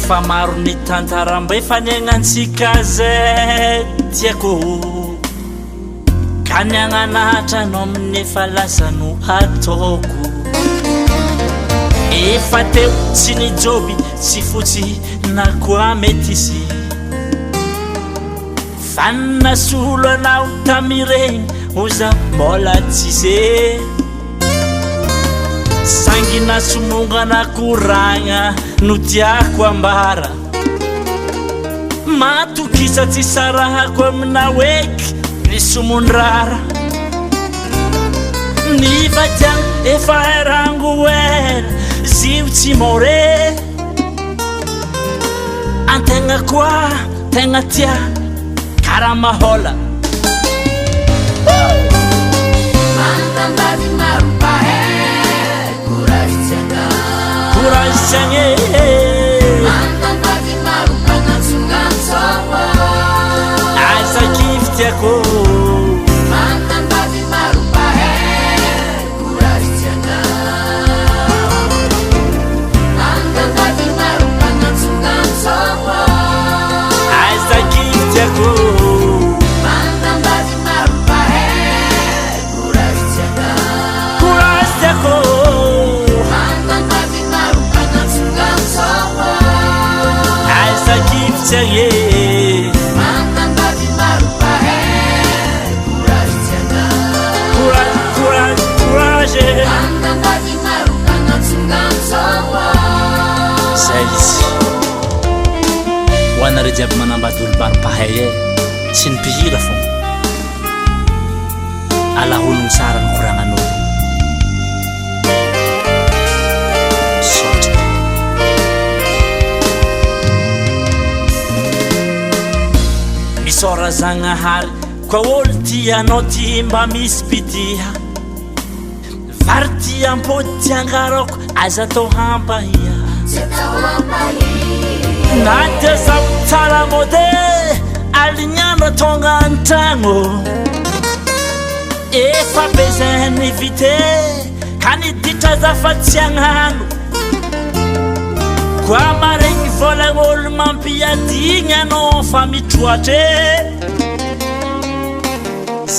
efa maro ny tantaram-bay fanegnantsika zay tiako ka niagnanatra anao amin'ny efa lasa no ataoko efa teo tsy nijoby tsy fotsy na koa mety sy fanasolo anao tamiregny oza mbola tsise sangina somongana koragna no tiako ambara matokisa tsy sarahako aminao eky ny somondrara ny vadiagna efa erango era zio tsy more antegna koa tegna tia karaha mahola Mantambady marompahay courage tiagna Mantambady marompagnatsongatsoa aza kivy tiako Mantambady marompahay courage tiagna Mantambady marompagnatsongatsoa aza kivy tiako Mantambady marompahay courage tiagna courage tiako Mantambady marompagnatsongatsoa aza kivy tiagna Mantambady marompahay courage tiagna courage Mantambady marompagnatsongatsoa zay izy ho anareo jiaby manambady olo marompahay tsy ny mpihira fô alahologno tsara ny koragnan'olo sotra misora zagnahary koa olo tianao ty mba misy pitia vary ty ampody ty angarako aza tao hampahia nadia zao tsara mode alignandro tonga antragno efa bezany vite ka niditra zafatsy agnano koa maregny volagn'olo mampiadigny anao fa mitroatre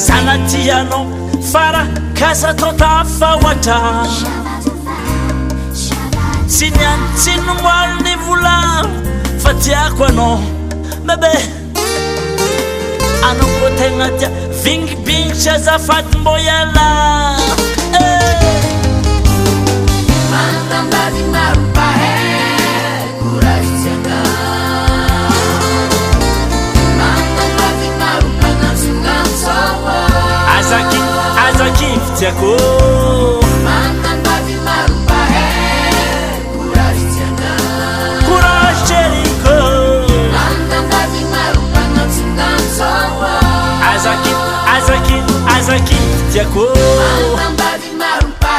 sanatianao fara kasa totafahoatra tsy niantsino moalo ny volagno fa tiako anao bebe anao koa tegna tia vingibignitry azafady mbô iala Mantambady marompahay courage tiagna Mantambady marompagnatsongatsoa aza kivy tiako Mantambady marompahay courage tiagna courage cheriko Mantambady marompagnatsongatsoa aza kivy tiako Mantambady marompahay